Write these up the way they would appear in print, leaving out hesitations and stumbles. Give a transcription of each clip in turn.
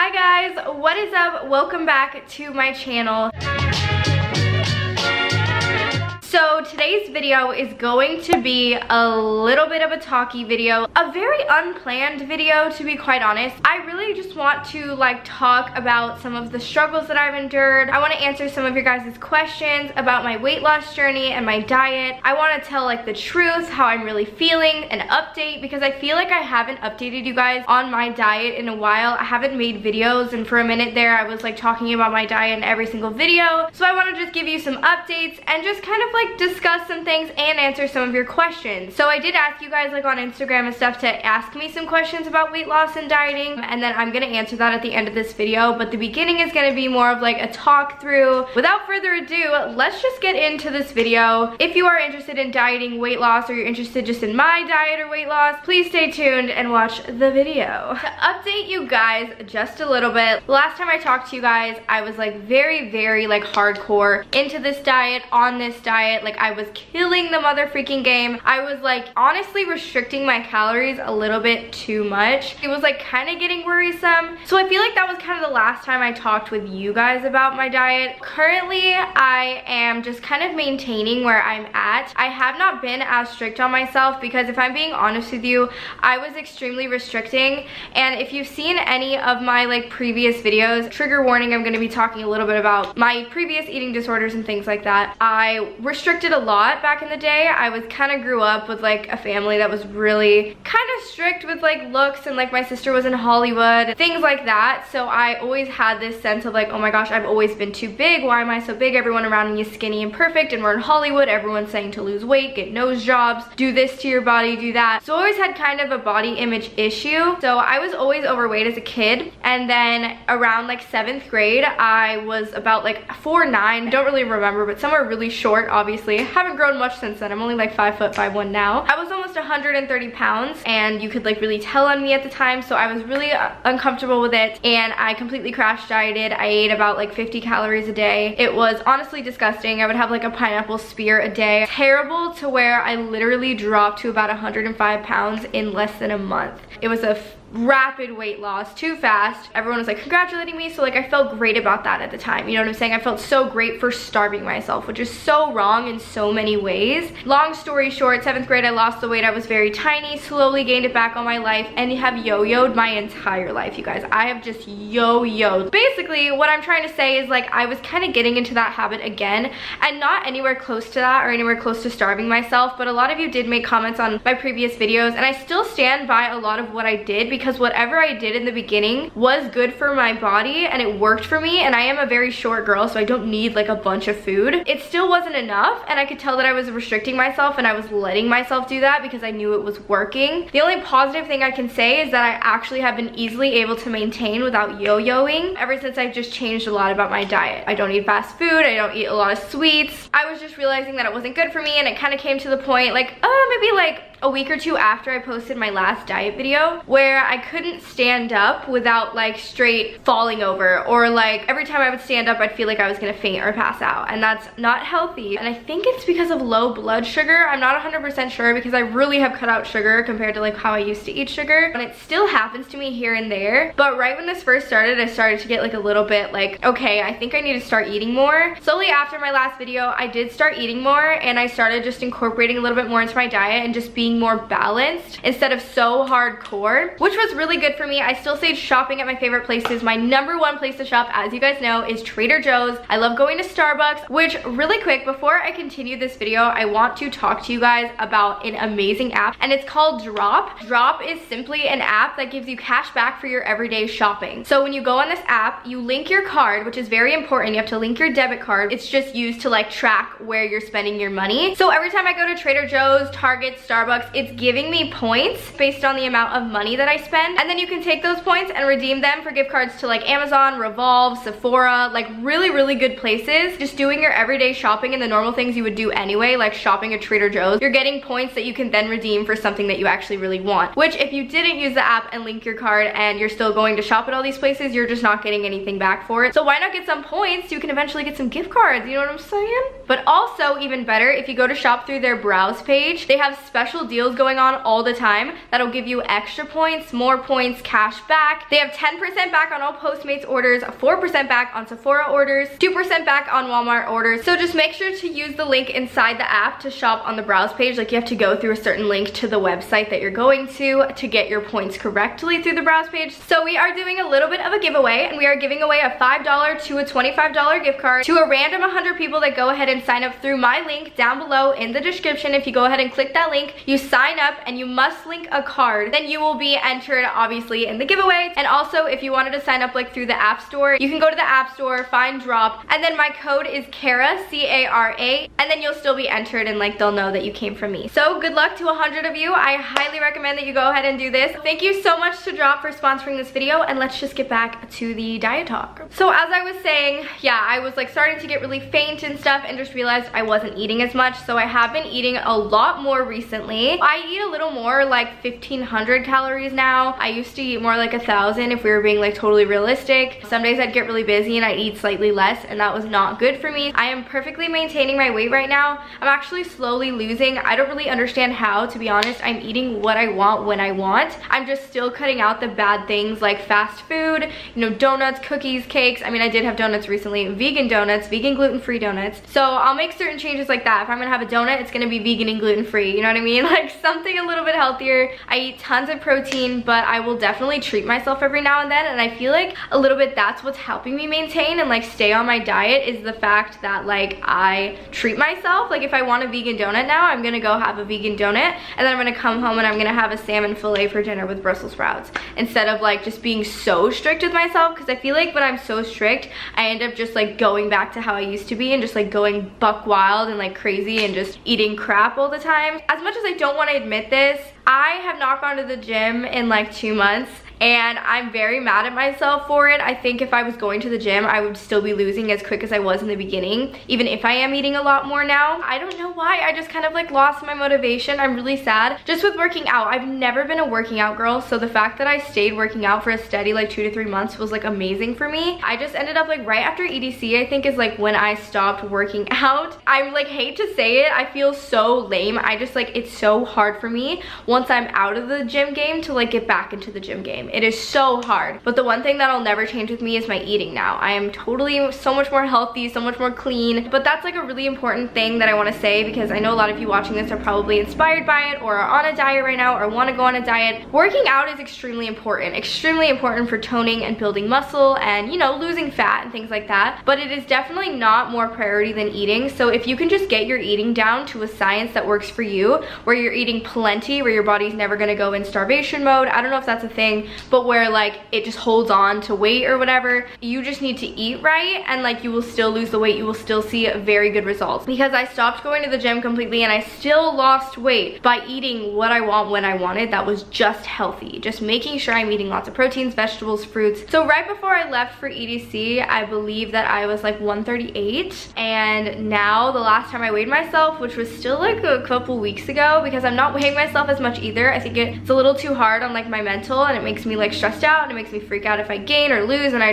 Hi guys, what is up? Welcome back to my channel. So today's video is going to be a little bit of a talky video, a very unplanned video to be quite honest. I really just want to talk about some of the struggles that I've endured. I want to answer some of your guys' questions about my weight loss journey and my diet. I want to tell the truth, how I'm really feeling, an update, because I feel like I haven't updated you guys on my diet in a while. I haven't made videos, and for a minute there I was talking about my diet in every single video. So I want to just give you some updates and just kind of discuss some things and answer some of your questions. So I did ask you guys on Instagram and stuff to ask me some questions about weight loss and dieting, and then I'm gonna answer that at the end of this video, but the beginning is gonna be more of a talk through. Without further ado, let's just get into this video. If you are interested in dieting, weight loss, or you're interested just in my diet or weight loss, please stay tuned and watch the video. To update you guys just a little bit, last time I talked to you guys, I was very hardcore into this diet, on this diet. I was killing the mother freaking game. I was honestly restricting my calories a little bit too much. It was kind of getting worrisome. So I feel that was kind of the last time I talked with you guys about my diet. Currently, I am just kind of maintaining where I'm at. I have not been as strict on myself because if I'm being honest with you, I was extremely restricting. And if you've seen any of my previous videos, trigger warning, I'm going to be talking a little bit about my previous eating disorders and things like that. I restricted a lot back in the day. I was kind of grew up with a family that was really kind of strict with looks, and my sister was in Hollywood, things like that. So I always had this sense of oh my gosh, I've always been too big. Why am I so big? Everyone around me is skinny and perfect, and we're in Hollywood. Everyone's saying to lose weight, get nose jobs, do this to your body, do that. So I always had kind of a body image issue. So I was always overweight as a kid, and then around 7th grade I was about 4'9". Don't really remember, but somewhere really short. Obviously haven't grown much since then. I'm only 5'1" now. I was almost 130 pounds, and you could really tell on me at the time, so I was really uncomfortable with it, and I completely crash dieted. I ate about 50 calories a day. It was honestly disgusting. I would have a pineapple spear a day. Terrible, to where I literally dropped to about 105 pounds in less than a month. It was a rapid weight loss, too fast. Everyone was congratulating me, so I felt great about that at the time. You know what I'm saying? I felt so great for starving myself, which is so wrong in so many ways. Long story short, 7th grade I lost the weight. I was very tiny, slowly gained it back all my life, and have yo-yoed my entire life, you guys. I have just yo-yoed. Basically, what I'm trying to say is I was kind of getting into that habit again, and not anywhere close to that or anywhere close to starving myself, but a lot of you did make comments on my previous videos, and I still stand by a lot of what I did, because whatever I did in the beginning was good for my body and it worked for me, and I am a very short girl, so I don't need a bunch of food. It still wasn't enough, and I could tell that I was restricting myself, and I was letting myself do that because I knew it was working. The only positive thing I can say is that I actually have been easily able to maintain without yo-yoing ever since I've just changed a lot about my diet. I don't eat fast food, I don't eat a lot of sweets. I was just realizing that it wasn't good for me, and it kind of came to the point maybe a week or two after I posted my last diet video, where I couldn't stand up without straight falling over, or every time I would stand up I'd feel like I was gonna faint or pass out, and that's not healthy. And I think it's because of low blood sugar. I'm not 100% sure, because I really have cut out sugar compared to how I used to eat sugar, and it still happens to me here and there. But right when this first started, I started to get a little bit okay, I think I need to start eating more. Slowly after my last video, I did start eating more, and I started just incorporating a little bit more into my diet and just being more balanced instead of so hardcore, which was really good for me. I still stayed shopping at my favorite places. My #1 place to shop, as you guys know, is Trader Joe's. I love going to Starbucks, which really quick, before I continue this video, I want to talk to you guys about an amazing app, and it's called Drop. Drop is simply an app that gives you cash back for your everyday shopping. So when you go on this app, you link your card, which is very important. You have to link your debit card. It's just used to track where you're spending your money. So every time I go to Trader Joe's, Target, Starbucks, it's giving me points based on the amount of money that I spend, and then you can take those points and redeem them for gift cards to Amazon, Revolve, Sephora, really good places. Just doing your everyday shopping and the normal things you would do anyway, shopping at Trader Joe's, you're getting points that you can then redeem for something that you actually really want, which if you didn't use the app and link your card and you're still going to shop at all these places, you're just not getting anything back for it. So why not get some points so you can eventually get some gift cards, you know what I'm saying? But also, even better, if you go to shop through their browse page, they have special deals going on all the time that'll give you extra points, more points, cash back. They have 10% back on all Postmates orders, 4% back on Sephora orders, 2% back on Walmart orders. So just make sure to use the link inside the app to shop on the browse page. Like, you have to go through a certain link to the website that you're going to get your points correctly through the browse page. So we are doing a little bit of a giveaway, and we are giving away a $5 to a $25 gift card to a random 100 people that go ahead and sign up through my link down below in the description. If you go ahead and click that link, you sign up and you must link a card, then you will be entered obviously in the giveaway. And also, if you wanted to sign up like through the app store, you can go to the app store, find drop, and then my code is Cara, C-A-R-A, and then you'll still be entered, and like they'll know that you came from me. So good luck to 100 of you. I highly recommend that you go ahead and do this. Thank you so much to Drop for sponsoring this video, and let's just get back to the diet talk. So as I was saying, yeah, I was like starting to get really faint and stuff, and just realized I wasn't eating as much. So I have been eating a lot more recently. I eat a little more, like 1,500 calories now. I used to eat more like 1,000 if we were being like totally realistic. Some days I'd get really busy and I'd eat slightly less, and that was not good for me. I am perfectly maintaining my weight right now. I'm actually slowly losing. I don't really understand how, to be honest. I'm eating what I want when I want. I'm just still cutting out the bad things like fast food, you know, donuts, cookies, cakes. I mean, I did have donuts recently, vegan donuts, vegan gluten-free donuts. So I'll make certain changes like that. If I'm gonna have a donut, it's gonna be vegan and gluten-free, you know what I mean? Like something a little bit healthier. I eat tons of protein, but I will definitely treat myself every now and then, and I feel like a little bit that's what's helping me maintain and like stay on my diet, is the fact that like I treat myself. Like if I want a vegan donut now, I'm gonna go have a vegan donut, and then I'm gonna come home and I'm gonna have a salmon fillet for dinner with Brussels sprouts, instead of like just being so strict with myself, because I feel like when I'm so strict, I end up just like going back to how I used to be and just like going buck wild and like crazy and just eating crap all the time. As much as I don't want to admit this, I have not gone to the gym in like 2 months, and I'm very mad at myself for it. I think if I was going to the gym, I would still be losing as quick as I was in the beginning, even if I am eating a lot more now. I don't know why, I just kind of like lost my motivation. I'm really sad. Just with working out, I've never been a working out girl, so the fact that I stayed working out for a steady like 2 to 3 months was like amazing for me. I just ended up like right after EDC, I think, is like when I stopped working out. I like hate to say it, I feel so lame. I just like, it's so hard for me once I'm out of the gym game to like get back into the gym game. It is so hard. But the one thing that'll never change with me is my eating now. I am totally so much more healthy, so much more clean. But that's like a really important thing that I want to say, because I know a lot of you watching this are probably inspired by it or are on a diet right now or want to go on a diet. Working out is extremely important for toning and building muscle and, you know, losing fat and things like that. But it is definitely not more priority than eating. So if you can just get your eating down to a science that works for you, where you're eating plenty, where your body's never going to go in starvation mode, I don't know if that's a thing, but where like it just holds on to weight or whatever, you just need to eat right, and like you will still lose the weight, you will still see very good results. Because I stopped going to the gym completely and I still lost weight by eating what I want when I wanted, that was just healthy, just making sure I'm eating lots of proteins, vegetables, fruits. So right before I left for EDC, I believe that I was like 138, and now the last time I weighed myself, which was still like a couple weeks ago, because I'm not weighing myself as much either. I think it's a little too hard on like my mental, and it makes me like stressed out, and it makes me freak out if I gain or lose, and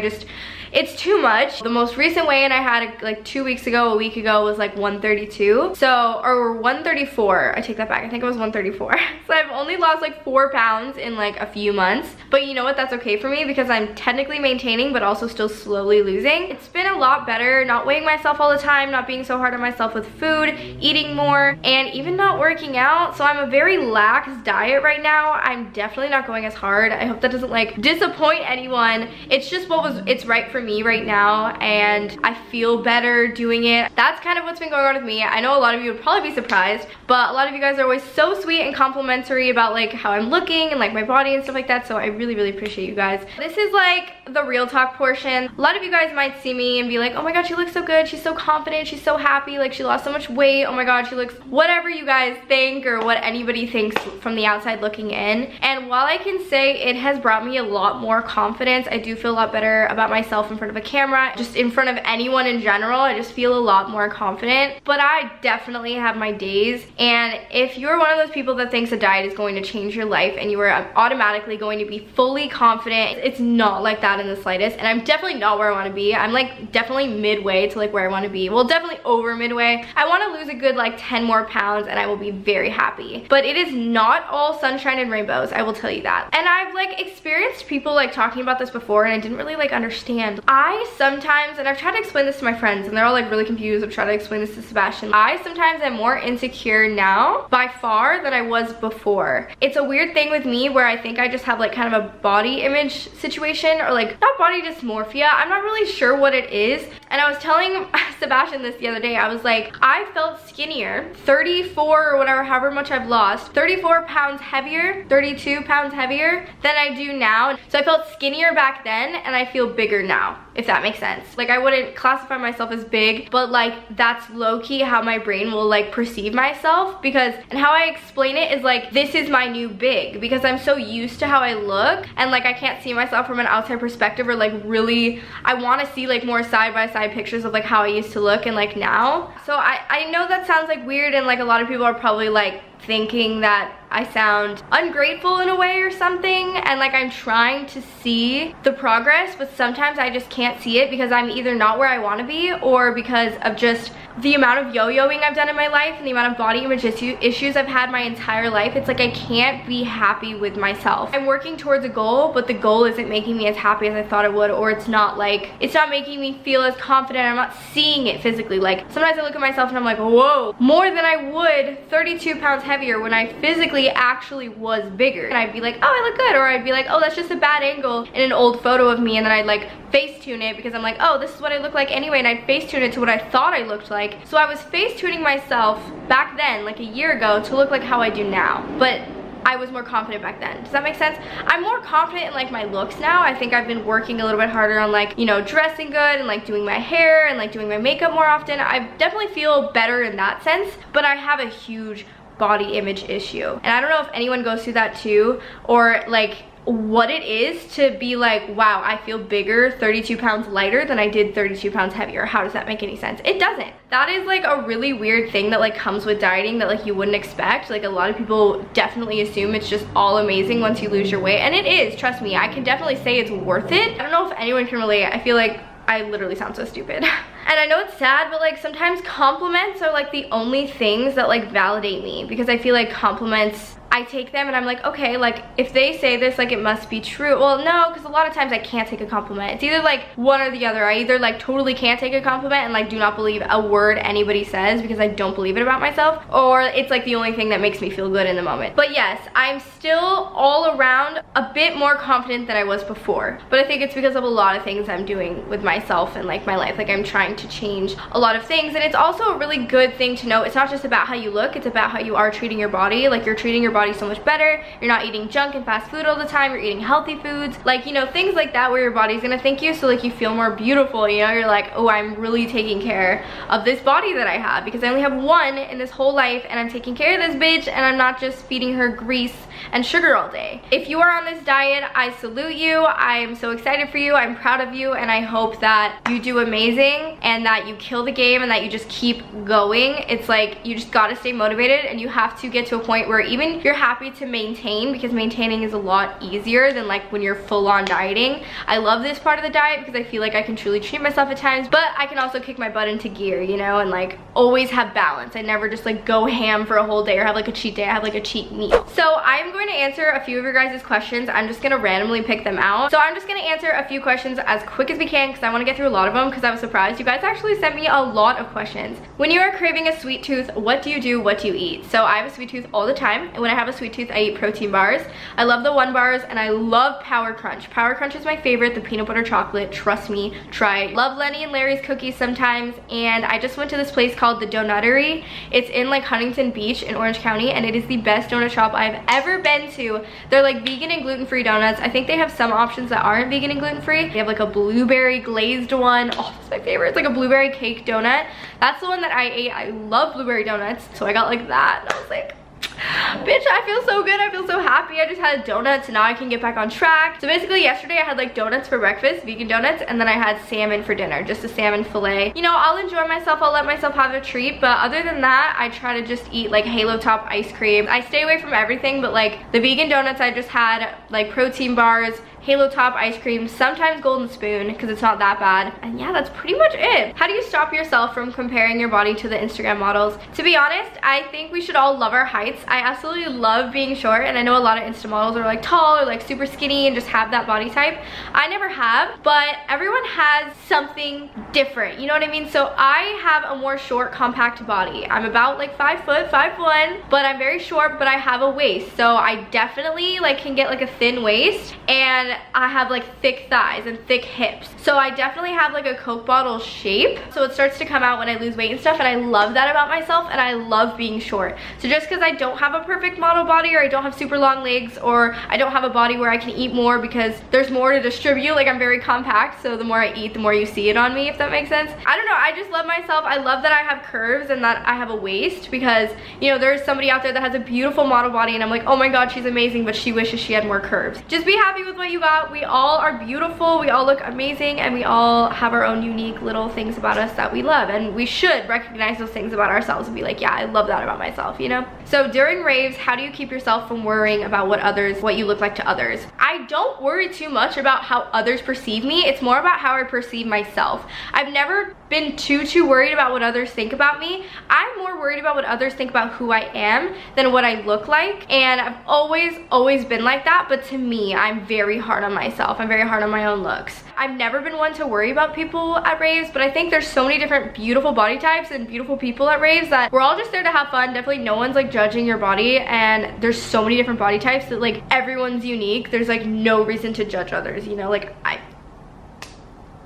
it's too much. The most recent weigh-in I had like 2 weeks ago, a week ago, was like 132. So, or 134, I take that back, I think it was 134. So I've only lost like 4 pounds in like a few months. But you know what, that's okay for me, because I'm technically maintaining but also still slowly losing. It's been a lot better, not weighing myself all the time, not being so hard on myself with food, eating more, and even not working out. So I'm a very lax diet right now. I'm definitely not going as hard. I hope that doesn't like disappoint anyone. It's just it's right for me right now, and I feel better doing it. That's kind of what's been going on with me. I know a lot of you would probably be surprised, but a lot of you guys are always so sweet and complimentary about like how I'm looking and like my body and stuff like that, so I really appreciate you guys. This is like the real talk portion. A lot of you guys might see me and be like, oh my god, she looks so good, she's so confident, she's so happy, like she lost so much weight, oh my god, she looks, whatever you guys think or what anybody thinks from the outside looking in. And while I can say it has brought me a lot more confidence. I do feel a lot better about myself in front of a camera, just in front of anyone in general. I just feel a lot more confident, but I definitely have my days. And if you're one of those people that thinks a diet is going to change your life and you are automatically going to be fully confident, it's not like that in the slightest. And I'm definitely not where I want to be. I'm like definitely midway to like where I want to be. Well, definitely over midway. I want to lose a good like 10 more pounds and I will be very happy. But it is not all sunshine and rainbows, I will tell you that. And I've like experienced people like talking about this before and I didn't really like understand. I sometimes, and I've tried to explain this to my friends and they're all like really confused. I've tried to explain this to Sebastian. I sometimes am more insecure now by far than I was before. It's a weird thing with me where I think I just have like kind of a body image situation, or like not body dysmorphia. I'm not really sure what it is. And I was telling Sebastian this the other day. I was like, I felt skinnier, 34 or whatever, however much I've lost, 34 pounds heavier, 32 pounds heavier than I do now. So I felt skinnier back then and I feel bigger now, if that makes sense. Like I wouldn't classify myself as big, but like that's low-key how my brain will like perceive myself, because, and how I explain it is like, this is my new big, because I'm so used to how I look and like I can't see myself from an outside perspective, or like really, I want to see like more side-by-side pictures of like how I used to look and like now. So I know that sounds like weird and like a lot of people are probably like thinking that I sound ungrateful in a way or something, and like I'm trying to see the progress, but sometimes I just can't see it because I'm either not where I want to be, or because of just the amount of yo-yoing I've done in my life and the amount of body image issues I've had my entire life. It's like I can't be happy with myself. I'm working towards a goal, but the goal isn't making me as happy as I thought it would, or it's not making me feel as confident. I'm not seeing it physically. Like sometimes I look at myself and I'm like, whoa, more than I would 32 pounds heavier when I physically actually was bigger. And I'd be like, oh, I look good, or I'd be like, oh, that's just a bad angle in an old photo of me, and then I'd like Facetune it because I'm like, oh, this is what I look like anyway, and I'd Facetune it to what I thought I looked like. So I was Facetuning myself back then, like a year ago, to look like how I do now, but I was more confident back then. Does that make sense? I'm more confident in like my looks now. I think I've been working a little bit harder on like, you know, dressing good and like doing my hair and like doing my makeup more often. I definitely feel better in that sense, but I have a huge body image issue. And I don't know if anyone goes through that too, or like what it is to be like, wow, I feel bigger, 32 pounds lighter than I did 32 pounds heavier. How does that make any sense? It doesn't. That is like a really weird thing that like comes with dieting that like you wouldn't expect. Like a lot of people definitely assume it's just all amazing once you lose your weight, and it is, trust me. I can definitely say it's worth it. I don't know if anyone can relate. I feel like I literally sound so stupid. And I know it's sad, but like sometimes compliments are like the only things that like validate me, because I feel like compliments, I take them and I'm like, okay, like if they say this, like it must be true. Well, no, because a lot of times I can't take a compliment. It's either like one or the other. I either like totally can't take a compliment and like do not believe a word anybody says because I don't believe it about myself, or it's like the only thing that makes me feel good in the moment. But yes, I'm still all around a bit more confident than I was before, but I think it's because of a lot of things I'm doing with myself and like my life. Like I'm trying to change a lot of things, and it's also a really good thing to know. It's not just about how you look, it's about how you are treating your body. Like you're treating your body so much better. You're not eating junk and fast food all the time. You're eating healthy foods, like, you know, things like that where your body's gonna thank you. So like you feel more beautiful, you know, you're like, oh, I'm really taking care of this body that I have, because I only have one in this whole life and I'm taking care of this bitch, and I'm not just feeding her grease and sugar all day. If you are on this diet, I salute you. I am so excited for you. I'm proud of you, and I hope that you do amazing and that you kill the game and that you just keep going. It's like you just gotta stay motivated, and you have to get to a point where even you're happy to maintain, because maintaining is a lot easier than like when you're full-on dieting. I love this part of the diet because I feel like I can truly treat myself at times, but I can also kick my butt into gear, you know, and like always have balance. I never just like go ham for a whole day or have like a cheat day. I have like a cheat meal. So I'm going to answer a few of your guys' questions. I'm just gonna randomly pick them out. So I'm just gonna answer a few questions as quick as we can because I want to get through a lot of them, because I was surprised. You guys actually sent me a lot of questions. When you are craving a sweet tooth, what do you do? What do you eat? So I have a sweet tooth all the time, and when I have a sweet tooth, I eat protein bars. I love the 1 bars, and I love Power Crunch. Power Crunch is my favorite, the peanut butter chocolate. Trust me, try it. Love Lenny and Larry's cookies sometimes, and I just went to this place called the Donuttery. It's in like Huntington Beach in Orange County, and it is the best donut shop I've ever been to. They're like vegan and gluten-free donuts. I think they have some options that aren't vegan and gluten-free. They have like a blueberry glazed one. Oh, that's my favorite. It's like a blueberry cake donut. That's the one that I ate. I love blueberry donuts, so I got like that. And I was like, Bitch, I feel so good. I feel so happy. I just had a donut, so now I can get back on track. So basically yesterday I had like donuts for breakfast, vegan donuts, and then I had salmon for dinner, just a salmon fillet. You know, I'll enjoy myself. I'll let myself have a treat, but other than that, I try to just eat like Halo Top ice cream. I stay away from everything, but like the vegan donuts, I just had like protein bars, Halo Top ice cream, sometimes Golden Spoon because it's not that bad. And yeah, that's pretty much it. How do you stop yourself from comparing your body to the Instagram models? To be honest, I think we should all love our heights. I absolutely love being short, and I know a lot of Insta models are like tall or like super skinny and just have that body type. I never have, but everyone has something different, you know what I mean? So I have a more short, compact body. I'm about like 5 foot, 5'1", but I'm very short, but I have a waist. So I definitely like can get like a thin waist, and I have like thick thighs and thick hips. So I definitely have like a Coke bottle shape. So it starts to come out when I lose weight and stuff, and I love that about myself, and I love being short. So just because I don't have a perfect model body, or I don't have super long legs, or I don't have a body where I can eat more because there's more to distribute, like I'm very compact, so the more I eat, the more you see it on me, if that makes sense. I don't know, I just love myself. I love that I have curves and that I have a waist, because you know, there's somebody out there that has a beautiful model body and I'm like, oh my god, she's amazing, but she wishes she had more curves. Just be happy with what you got. We all are beautiful, we all look amazing, and we all have our own unique little things about us that we love, and we should recognize those things about ourselves and be like, yeah, I love that about myself, you know? So during raves, how do you keep yourself from worrying about what you look like to others? I don't worry too much about how others perceive me. It's more about how I perceive myself. I've never been too worried about what others think about me. I'm more worried about what others think about who I am than what I look like, and I've always been like that. But to me, I'm very hard on myself. I'm very hard on my own looks. I've never been one to worry about people at raves, but I think there's so many different beautiful body types and beautiful people at raves that we're all just there to have fun. Definitely no one's like judging your body, and there's so many different body types that like everyone's unique. There's like no reason to judge others, you know? Like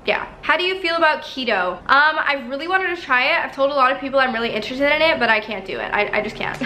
yeah. How do you feel about keto? I really wanted to try it. I've told a lot of people I'm really interested in it, but I can't do it. I just can't.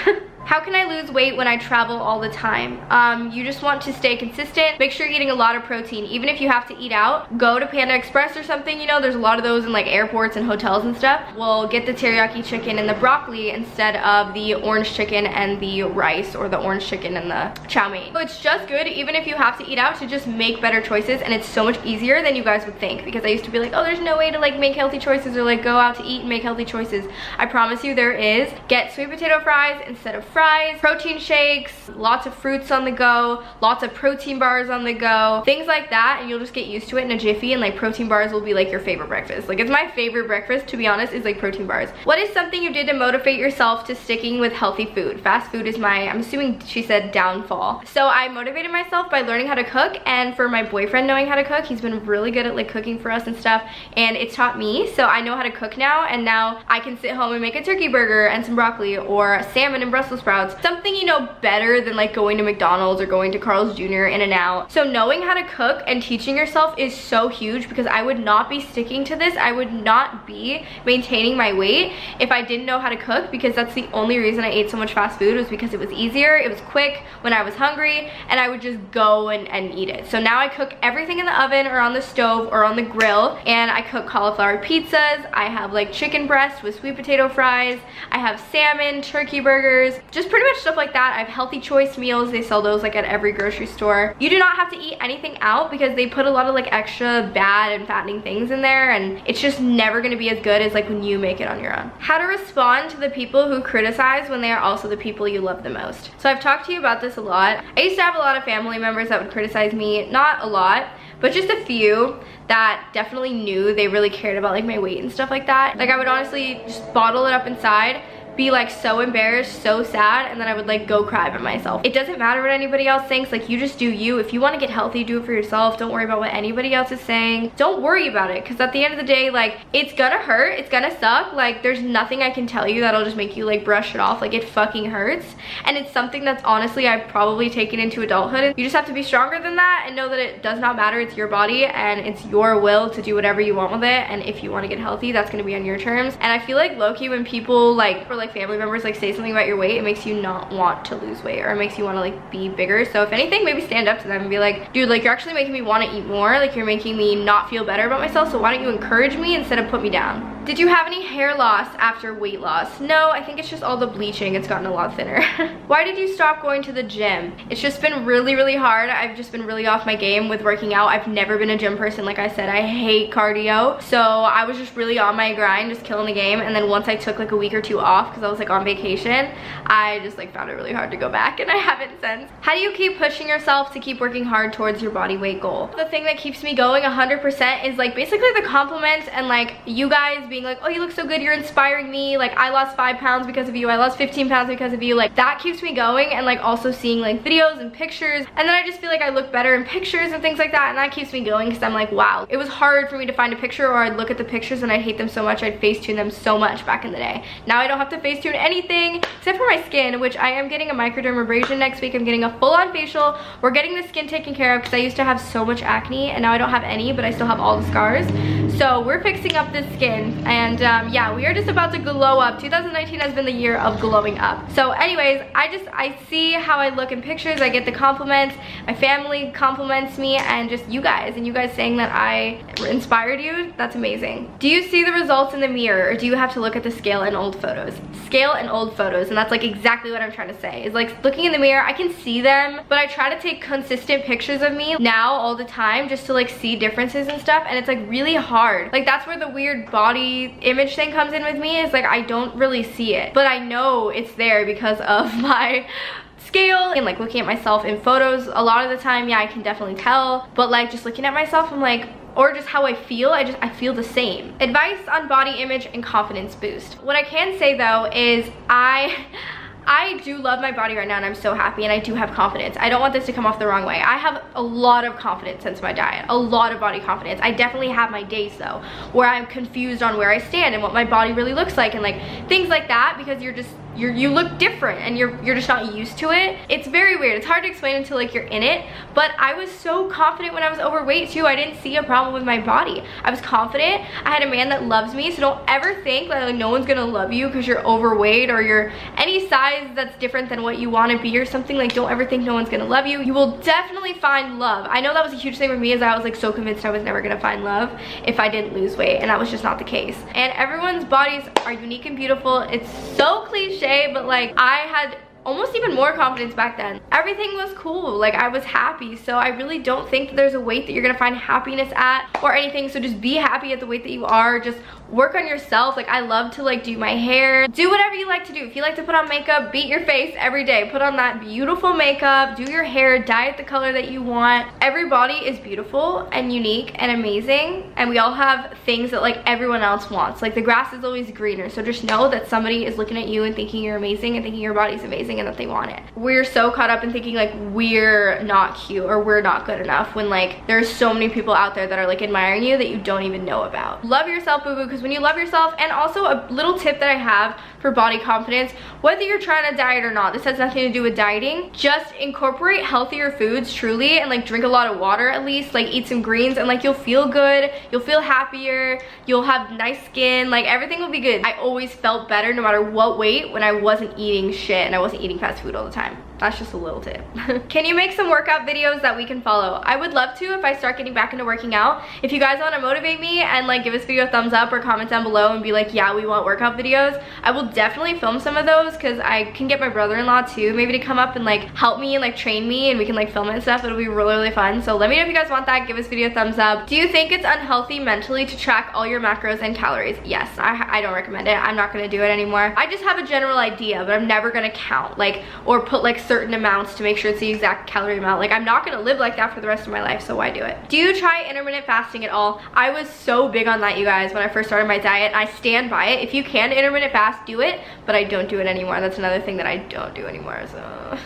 How can I lose weight when I travel all the time? You just want to stay consistent. Make sure you're eating a lot of protein. Even if you have to eat out, go to Panda Express or something. You know, there's a lot of those in like airports and hotels and stuff. We'll get the teriyaki chicken and the broccoli instead of the orange chicken and the rice, or the orange chicken and the chow mein. So it's just good, even if you have to eat out, to just make better choices, and it's so much easier than you guys would think, because I used to be like, oh, there's no way to like make healthy choices or like go out to eat and make healthy choices. I promise you there is. Get sweet potato fries instead of fries, protein shakes, lots of fruits on the go, lots of protein bars on the go, things like that, and you'll just get used to it in a jiffy, and like protein bars will be like your favorite breakfast. Like it's my favorite breakfast, to be honest, is like protein bars. What is something you did to motivate yourself to sticking with healthy food? Fast food is my, I'm assuming she said, downfall. So I motivated myself by learning how to cook, and for my boyfriend knowing how to cook. He's been really good at like cooking for us and stuff, and it's taught me, so I know how to cook now, and now I can sit home and make a turkey burger and some broccoli, or salmon and Brussels sprouts. Something, you know, better than like going to McDonald's or going to Carl's Jr. In-N-Out. So knowing how to cook and teaching yourself is so huge, because I would not be sticking to this. I would not be maintaining my weight if I didn't know how to cook, because that's the only reason I ate so much fast food, was because it was easier, it was quick when I was hungry, and I would just go and eat it. So now I cook everything in the oven or on the stove or on the grill, and I cook cauliflower pizzas. I have like chicken breast with sweet potato fries. I have salmon, turkey burgers, just pretty much stuff like that. I have healthy choice meals. They sell those like at every grocery store. You do not have to eat anything out, because they put a lot of like extra bad and fattening things in there, and it's just never gonna be as good as like when you make it on your own. How to respond to the people who criticize when they are also the people you love the most. So I've talked to you about this a lot. I used to have a lot of family members that would criticize me, not a lot, but just a few that definitely knew they really cared about like my weight and stuff like that. Like I would honestly just bottle it up inside, be like so embarrassed, so sad, and then I would like go cry by myself. It doesn't matter what anybody else thinks. Like you just do you. If you want to get healthy, do it for yourself. Don't worry about what anybody else is saying. Don't worry about it, because at the end of the day, like it's gonna hurt, it's gonna suck. Like there's nothing I can tell you that'll just make you like brush it off. Like it fucking hurts, and it's something that's honestly I've probably taken into adulthood. You just have to be stronger than that and know that it does not matter. It's your body and it's your will to do whatever you want with it, and if you want to get healthy, that's gonna be on your terms. And I feel like low-key when people like, or like family members like say something about your weight, it makes you not want to lose weight, or it makes you want to like be bigger. So if anything, maybe stand up to them and be like, dude, like you're actually making me want to eat more. Like you're making me not feel better about myself, so why don't you encourage me instead of put me down? Did you have any hair loss after weight loss? No, I think it's just all the bleaching. It's gotten a lot thinner. Why did you stop going to the gym? It's just been really hard. I've just been really off my game with working out. I've never been a gym person. Like I said, I hate cardio. So I was just really on my grind, just killing the game. And then once I took like a week or two off because I was like on vacation, I just like found it really hard to go back, and I haven't since. How do you keep pushing yourself to keep working hard towards your body weight goal? The thing that keeps me going 100% is like basically the compliments and like you guys being like, oh, you look so good, you're inspiring me, like I lost 5 pounds because of you, I lost 15 pounds because of you. Like that keeps me going, and like also seeing like videos and pictures, and then I just feel like I look better in pictures and things like that, and that keeps me going because I'm like, wow, it was hard for me to find a picture, or I'd look at the pictures and I'd hate them so much, I'd Facetune them so much back in the day. Now I don't have to Facetune anything except for my skin, which I am getting a microdermabrasion next week. I'm getting a full-on facial. We're getting the skin taken care of because I used to have so much acne, and now I don't have any, but I still have all the scars. So we're fixing up this skin, and yeah, we are just about to glow up. 2019 has been the year of glowing up. So anyways, I see how I look in pictures, I get the compliments, my family compliments me, and just you guys saying that I inspired you, that's amazing. Do you see the results in the mirror, or do you have to look at the scale and old photos? Scale and old photos, and that's like exactly what I'm trying to say, is like looking in the mirror, I can see them, but I try to take consistent pictures of me now all the time just to like see differences and stuff, and it's like really hard. Like that's where the weird body image thing comes in with me, is like I don't really see it, but I know it's there because of my scale and like looking at myself in photos. A lot of the time, yeah, I can definitely tell, but like just looking at myself, I'm like, or just how I feel, I feel the same. Advice on body image and confidence boost. What I can say though is I do love my body right now, and I'm so happy, and I do have confidence. I don't want this to come off the wrong way. I have a lot of confidence since my diet, a lot of body confidence. I definitely have my days though, where I'm confused on where I stand and what my body really looks like, and like things like that, because you look different and you're just not used to it. It's very weird. It's hard to explain until like you're in it, but I was so confident when I was overweight too. I didn't see a problem with my body. I was confident. I had a man that loves me, so don't ever think that like no one's gonna love you because you're overweight or you're any size that's different than what you want to be or something. Like don't ever think no one's gonna love you. You will definitely find love. I know that was a huge thing with me, is I was like so convinced I was never gonna find love if I didn't lose weight, and that was just not the case. And everyone's bodies are unique and beautiful. It's so cliche, but like I had almost even more confidence back then. Everything was cool, like I was happy, so I really don't think that there's a weight that you're gonna find happiness at or anything. So just be happy at the weight that you are. Just work on yourself. Like I love to like do my hair, do whatever you like to do. If you like to put on makeup, beat your face every day, put on that beautiful makeup, do your hair, dye it the color that you want. Every body is beautiful and unique and amazing, and we all have things that like everyone else wants. Like the grass is always greener, so just know that somebody is looking at you and thinking you're amazing and thinking your body's amazing and that they want it. We're so caught up in thinking like we're not cute or we're not good enough, when like there's so many people out there that are like admiring you that you don't even know about. Love yourself, boo-boo, because when you love yourself, and also a little tip that I have for body confidence, whether you're trying to diet or not, this has nothing to do with dieting, just incorporate healthier foods truly, and like drink a lot of water at least, like eat some greens, and like you'll feel good, you'll feel happier, you'll have nice skin, like everything will be good. I always felt better no matter what weight when I wasn't eating shit and I wasn't eating fast food all the time. That's just a little tip. Can you make some workout videos that we can follow? I would love to if I start getting back into working out. If you guys want to motivate me and like give this video a thumbs up or comment down below and be like, yeah, we want workout videos, I will definitely film some of those, because I can get my brother-in-law too maybe to come up and like help me and like train me, and we can like film it and stuff. It'll be really fun. So let me know if you guys want that. Give this video a thumbs up. Do you think it's unhealthy mentally to track all your macros and calories? Yes, I don't recommend it. I'm not gonna do it anymore. I just have a general idea, but I'm never gonna count like or put like certain amounts to make sure it's the exact calorie amount. Like I'm not gonna live like that for the rest of my life, so why do it? Do you try intermittent fasting at all? I was so big on that, you guys, when I first started my diet, and I stand by it. If you can intermittent fast, do it, but I don't do it anymore. That's another thing that I don't do anymore, so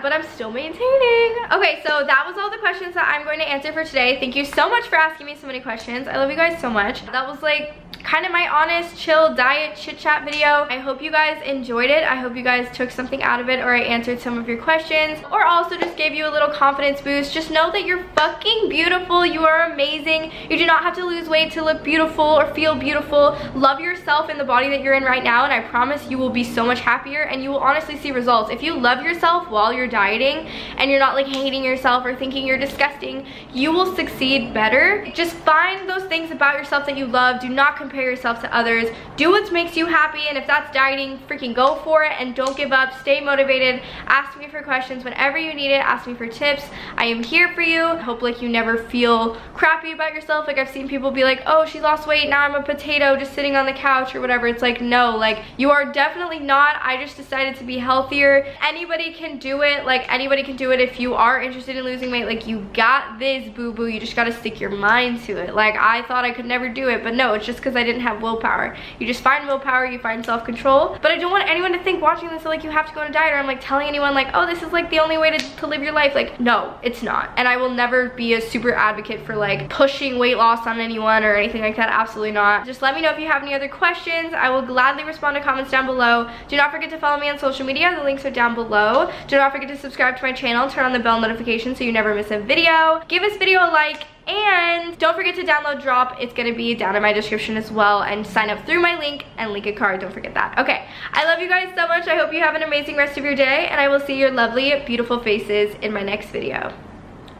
but I'm still maintaining. Okay, so that was all the questions that I'm going to answer for today. Thank you so much for asking me so many questions. I love you guys so much. That was like kind of my honest, chill diet chit chat video. I hope you guys enjoyed it. I hope you guys took something out of it, or I answered some of your questions, or also just gave you a little confidence boost. Just know that you're fucking beautiful. You are amazing. You do not have to lose weight to look beautiful or feel beautiful. Love yourself in the body that you're in right now, and I promise you will be so much happier, and you will honestly see results. If you love yourself while you're dieting and you're not like hating yourself or thinking you're disgusting, you will succeed better. Just find those things about yourself that you love. Do not compare compare yourself to others. Do what makes you happy, and if that's dieting, freaking go for it, and don't give up. Stay motivated. Ask me for questions whenever you need it. Ask me for tips. I am here for you. I hope like you never feel crappy about yourself. Like, I've seen people be like, oh, she lost weight, now I'm a potato just sitting on the couch or whatever. It's like, no, like, you are definitely not. I just decided to be healthier. Anybody can do it. Like, anybody can do it. If you are interested in losing weight, like, you got this, boo-boo. You just gotta stick your mind to it. Like, I thought I could never do it, but no, it's just because I didn't have willpower. You just find willpower, you find self-control. But I don't want anyone to think watching this that, like, you have to go on a diet, or I'm like telling anyone like, oh, this is like the only way to live your life. Like, no, it's not. And I will never be a super advocate for like pushing weight loss on anyone or anything like that. Absolutely not. Just let me know if you have any other questions. I will gladly respond to comments down below. Do not forget to follow me on social media. The links are down below. Do not forget to subscribe to my channel. Turn on the bell notification so you never miss a video. Give this video a like, and don't forget to download Drop. It's gonna be down in my description as well, and sign up through my link and link a card. Don't forget that. Okay, I love you guys so much. I hope you have an amazing rest of your day, and I will see your lovely, beautiful faces in my next video.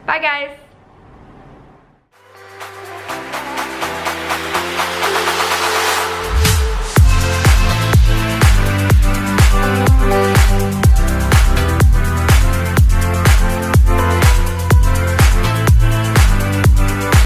Bye, guys.